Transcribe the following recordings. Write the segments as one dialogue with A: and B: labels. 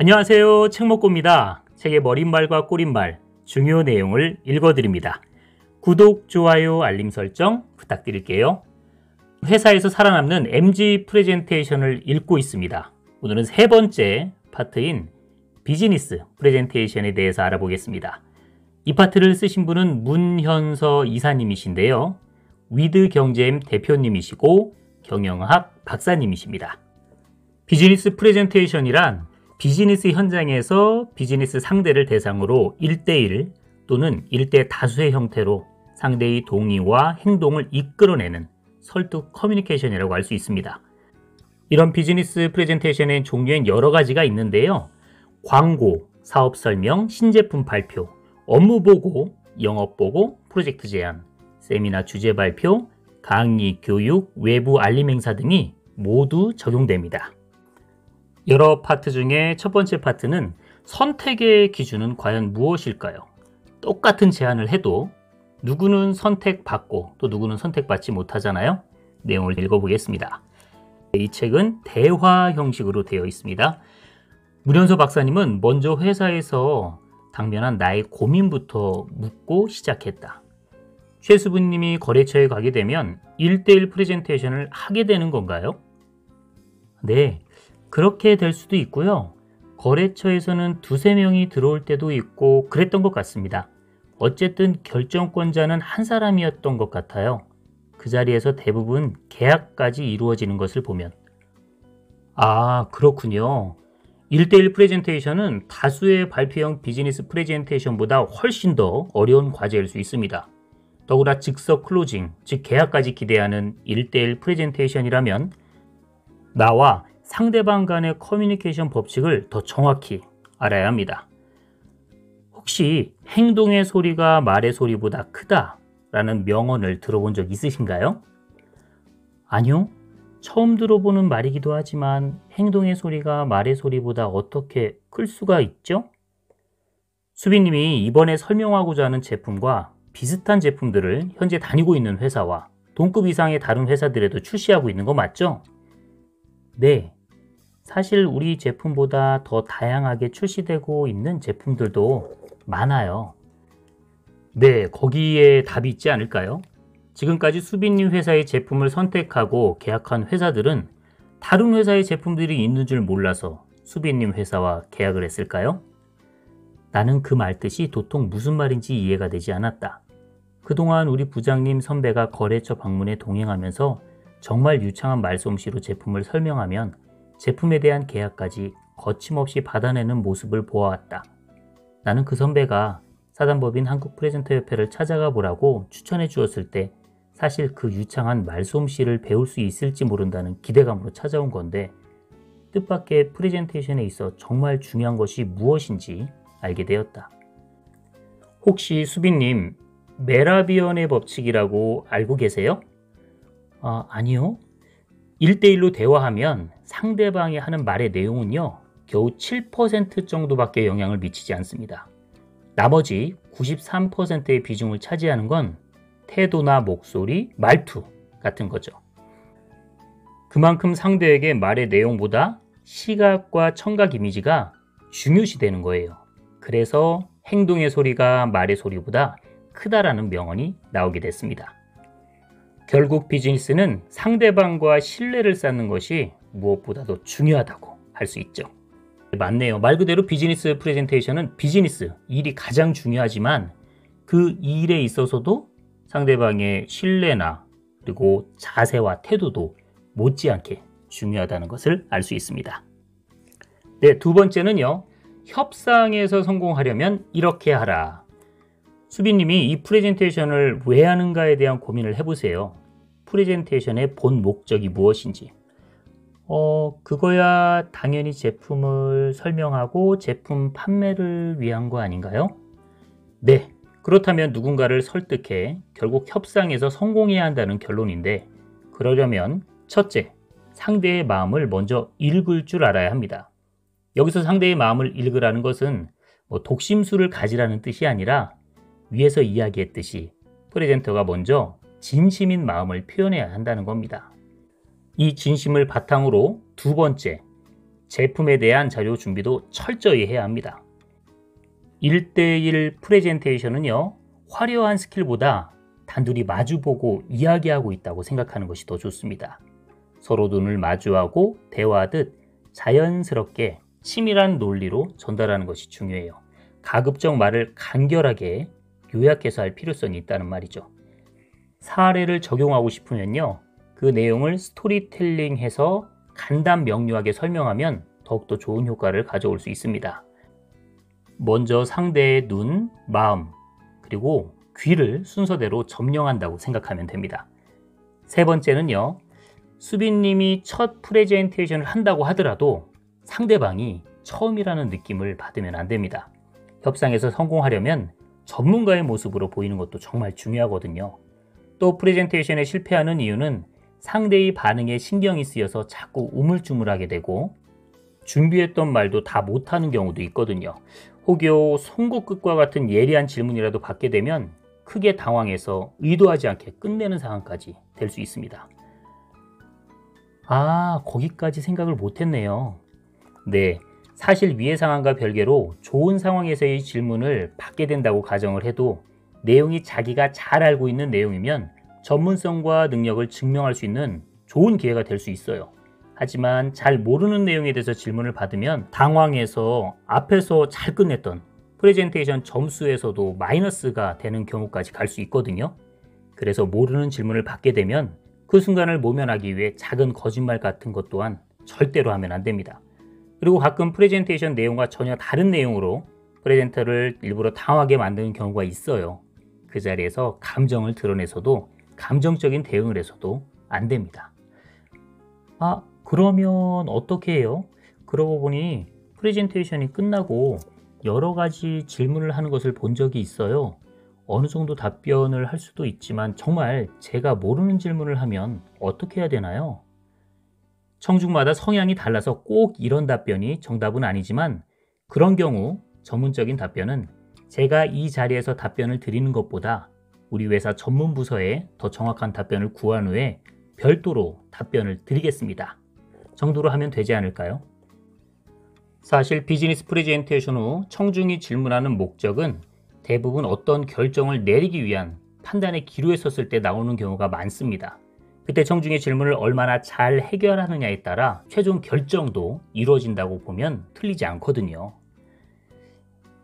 A: 안녕하세요. 책먹고입니다. 책의 머릿말과 꼬릿말, 중요 내용을 읽어드립니다. 구독, 좋아요, 알림 설정 부탁드릴게요. 회사에서 살아남는 MG 프레젠테이션을 읽고 있습니다. 오늘은 세 번째 파트인 비즈니스 프레젠테이션에 대해서 알아보겠습니다. 이 파트를 쓰신 분은 문현서 이사님이신데요. 위드경제엠 대표님이시고 경영학 박사님이십니다. 비즈니스 프레젠테이션이란 비즈니스 현장에서 비즈니스 상대를 대상으로 1대1 또는 1대 다수의 형태로 상대의 동의와 행동을 이끌어내는 설득 커뮤니케이션이라고 할 수 있습니다. 이런 비즈니스 프레젠테이션의 종류엔 여러 가지가 있는데요. 광고, 사업 설명, 신제품 발표, 업무 보고, 영업 보고, 프로젝트 제안, 세미나 주제 발표, 강의, 교육, 외부 알림 행사 등이 모두 적용됩니다. 여러 파트 중에 첫 번째 파트는 선택의 기준은 과연 무엇일까요? 똑같은 제안을 해도 누구는 선택받고 또 누구는 선택받지 못하잖아요. 내용을 읽어보겠습니다. 이 책은 대화 형식으로 되어 있습니다. 문현서 박사님은 먼저 회사에서 당면한 나의 고민부터 묻고 시작했다. 최수부님이 거래처에 가게 되면 1대1 프레젠테이션을 하게 되는 건가요? 네, 그렇게 될 수도 있고요. 거래처에서는 두세 명이 들어올 때도 있고 그랬던 것 같습니다. 어쨌든 결정권자는 한 사람이었던 것 같아요. 그 자리에서 대부분 계약까지 이루어지는 것을 보면. 아, 그렇군요. 1대1 프레젠테이션은 다수의 발표형 비즈니스 프레젠테이션보다 훨씬 더 어려운 과제일 수 있습니다. 더구나 즉석 클로징, 즉 계약까지 기대하는 1대1 프레젠테이션이라면 나와 상대방 간의 커뮤니케이션 법칙을 더 정확히 알아야 합니다. 혹시 행동의 소리가 말의 소리보다 크다라는 명언을 들어본 적 있으신가요? 아니요. 처음 들어보는 말이기도 하지만 행동의 소리가 말의 소리보다 어떻게 클 수가 있죠? 수빈님이 이번에 설명하고자 하는 제품과 비슷한 제품들을 현재 다니고 있는 회사와 동급 이상의 다른 회사들에도 출시하고 있는 거 맞죠? 네. 사실 우리 제품보다 더 다양하게 출시되고 있는 제품들도 많아요. 네, 거기에 답이 있지 않을까요? 지금까지 수빈님 회사의 제품을 선택하고 계약한 회사들은 다른 회사의 제품들이 있는 줄 몰라서 수빈님 회사와 계약을 했을까요? 나는 그 말뜻이 도통 무슨 말인지 이해가 되지 않았다. 그동안 우리 부장님 선배가 거래처 방문에 동행하면서 정말 유창한 말솜씨로 제품을 설명하면 제품에 대한 계약까지 거침없이 받아내는 모습을 보아왔다. 나는 그 선배가 사단법인 한국프레젠터협회를 찾아가 보라고 추천해 주었을 때 사실 그 유창한 말솜씨를 배울 수 있을지 모른다는 기대감으로 찾아온 건데 뜻밖의 프레젠테이션에 있어 정말 중요한 것이 무엇인지 알게 되었다. 혹시 수빈님, 메라비언의 법칙이라고 알고 계세요? 아니요. 1대1로 대화하면 상대방이 하는 말의 내용은요, 겨우 7% 정도밖에 영향을 미치지 않습니다. 나머지 93%의 비중을 차지하는 건 태도나 목소리, 말투 같은 거죠. 그만큼 상대에게 말의 내용보다 시각과 청각 이미지가 중요시 되는 거예요. 그래서 행동의 소리가 말의 소리보다 크다라는 명언이 나오게 됐습니다. 결국 비즈니스는 상대방과 신뢰를 쌓는 것이 무엇보다도 중요하다고 할 수 있죠. 맞네요. 말 그대로 비즈니스 프레젠테이션은 비즈니스, 일이 가장 중요하지만 그 일에 있어서도 상대방의 신뢰나 그리고 자세와 태도도 못지않게 중요하다는 것을 알 수 있습니다. 네, 두 번째는요. 협상에서 성공하려면 이렇게 하라. 수빈님이 이 프레젠테이션을 왜 하는가에 대한 고민을 해보세요. 프레젠테이션의 본 목적이 무엇인지. 그거야 당연히 제품을 설명하고 제품 판매를 위한 거 아닌가요? 네, 그렇다면 누군가를 설득해 결국 협상에서 성공해야 한다는 결론인데 그러려면 첫째, 상대의 마음을 먼저 읽을 줄 알아야 합니다. 여기서 상대의 마음을 읽으라는 것은 독심술을 가지라는 뜻이 아니라 위에서 이야기했듯이 프레젠터가 먼저 진심인 마음을 표현해야 한다는 겁니다. 이 진심을 바탕으로 두 번째, 제품에 대한 자료 준비도 철저히 해야 합니다. 1대1 프레젠테이션은요, 화려한 스킬보다 단둘이 마주보고 이야기하고 있다고 생각하는 것이 더 좋습니다. 서로 눈을 마주하고 대화하듯 자연스럽게 치밀한 논리로 전달하는 것이 중요해요. 가급적 말을 간결하게 요약해서 할 필요성이 있다는 말이죠. 사례를 적용하고 싶으면요, 그 내용을 스토리텔링해서 간단 명료하게 설명하면 더욱더 좋은 효과를 가져올 수 있습니다. 먼저 상대의 눈, 마음, 그리고 귀를 순서대로 점령한다고 생각하면 됩니다. 세 번째는요, 수빈님이 첫 프레젠테이션을 한다고 하더라도 상대방이 처음이라는 느낌을 받으면 안 됩니다. 협상에서 성공하려면 전문가의 모습으로 보이는 것도 정말 중요하거든요. 또 프레젠테이션에 실패하는 이유는 상대의 반응에 신경이 쓰여서 자꾸 우물쭈물하게 되고 준비했던 말도 다 못하는 경우도 있거든요. 혹여 송곳끝과 같은 예리한 질문이라도 받게 되면 크게 당황해서 의도하지 않게 끝내는 상황까지 될 수 있습니다. 아, 거기까지 생각을 못했네요. 네, 사실 위의 상황과 별개로 좋은 상황에서의 질문을 받게 된다고 가정을 해도 내용이 자기가 잘 알고 있는 내용이면 전문성과 능력을 증명할 수 있는 좋은 기회가 될 수 있어요. 하지만 잘 모르는 내용에 대해서 질문을 받으면 당황해서 앞에서 잘 끝냈던 프레젠테이션 점수에서도 마이너스가 되는 경우까지 갈 수 있거든요. 그래서 모르는 질문을 받게 되면 그 순간을 모면하기 위해 작은 거짓말 같은 것 또한 절대로 하면 안 됩니다. 그리고 가끔 프레젠테이션 내용과 전혀 다른 내용으로 프레젠터를 일부러 당황하게 만드는 경우가 있어요. 그 자리에서 감정을 드러내서도 감정적인 대응을 해서도 안 됩니다. 아, 그러면 어떻게 해요? 그러고 보니 프레젠테이션이 끝나고 여러 가지 질문을 하는 것을 본 적이 있어요. 어느 정도 답변을 할 수도 있지만 정말 제가 모르는 질문을 하면 어떻게 해야 되나요? 청중마다 성향이 달라서 꼭 이런 답변이 정답은 아니지만 그런 경우 전문적인 답변은 제가 이 자리에서 답변을 드리는 것보다 우리 회사 전문 부서에 더 정확한 답변을 구한 후에 별도로 답변을 드리겠습니다. 정도로 하면 되지 않을까요? 사실 비즈니스 프레젠테이션 후 청중이 질문하는 목적은 대부분 어떤 결정을 내리기 위한 판단의 기로에 섰을 때 나오는 경우가 많습니다. 그때 청중의 질문을 얼마나 잘 해결하느냐에 따라 최종 결정도 이루어진다고 보면 틀리지 않거든요.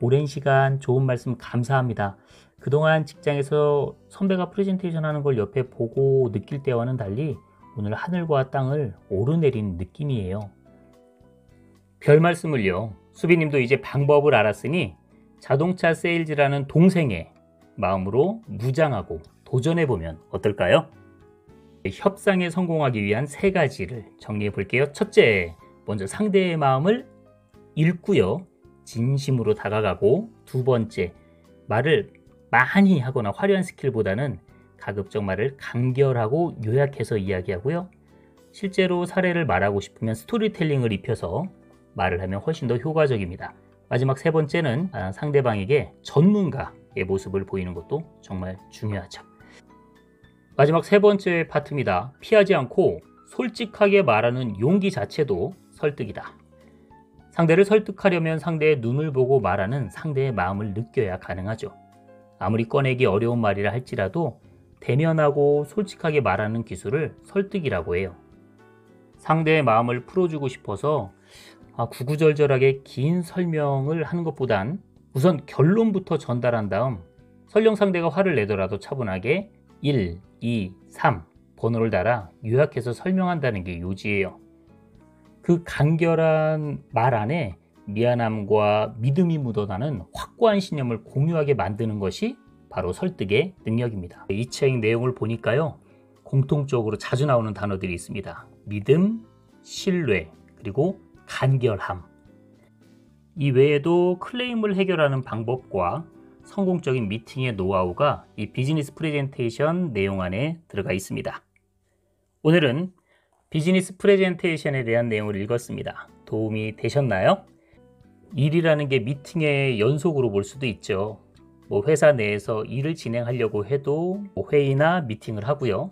A: 오랜 시간 좋은 말씀 감사합니다. 그동안 직장에서 선배가 프레젠테이션 하는 걸 옆에 보고 느낄 때와는 달리 오늘 하늘과 땅을 오르내린 느낌이에요. 별 말씀을요. 수빈님도 이제 방법을 알았으니 자동차 세일즈라는 동생의 마음으로 무장하고 도전해보면 어떨까요? 협상에 성공하기 위한 3가지를 정리해 볼게요. 첫째, 먼저 상대의 마음을 읽고요. 진심으로 다가가고, 두 번째, 말을 많이 하거나 화려한 스킬보다는 가급적 말을 간결하고 요약해서 이야기하고요. 실제로 사례를 말하고 싶으면 스토리텔링을 입혀서 말을 하면 훨씬 더 효과적입니다. 마지막 3번째는 상대방에게 전문가의 모습을 보이는 것도 정말 중요하죠. 마지막 3번째 파트입니다. 피하지 않고 솔직하게 말하는 용기 자체도 설득이다. 상대를 설득하려면 상대의 눈을 보고 말하는 상대의 마음을 느껴야 가능하죠. 아무리 꺼내기 어려운 말이라 할지라도 대면하고 솔직하게 말하는 기술을 설득이라고 해요. 상대의 마음을 풀어주고 싶어서 구구절절하게 긴 설명을 하는 것보단 우선 결론부터 전달한 다음 설령 상대가 화를 내더라도 차분하게 1, 2, 3 번호를 달아 요약해서 설명한다는 게 요지예요. 그 간결한 말 안에 미안함과 믿음이 묻어나는 확고한 신념을 공유하게 만드는 것이 바로 설득의 능력입니다. 이 책 내용을 보니까요, 공통적으로 자주 나오는 단어들이 있습니다. 믿음, 신뢰, 그리고 간결함. 이 외에도 클레임을 해결하는 방법과 성공적인 미팅의 노하우가 이 비즈니스 프레젠테이션 내용 안에 들어가 있습니다. 오늘은 비즈니스 프레젠테이션에 대한 내용을 읽었습니다. 도움이 되셨나요? 일이라는 게 미팅의 연속으로 볼 수도 있죠. 회사 내에서 일을 진행하려고 해도 회의나 미팅을 하고요.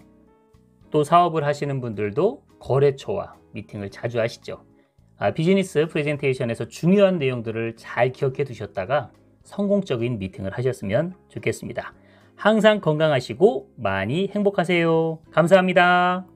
A: 또 사업을 하시는 분들도 거래처와 미팅을 자주 하시죠. 비즈니스 프레젠테이션에서 중요한 내용들을 잘 기억해 두셨다가 성공적인 미팅을 하셨으면 좋겠습니다. 항상 건강하시고 많이 행복하세요. 감사합니다.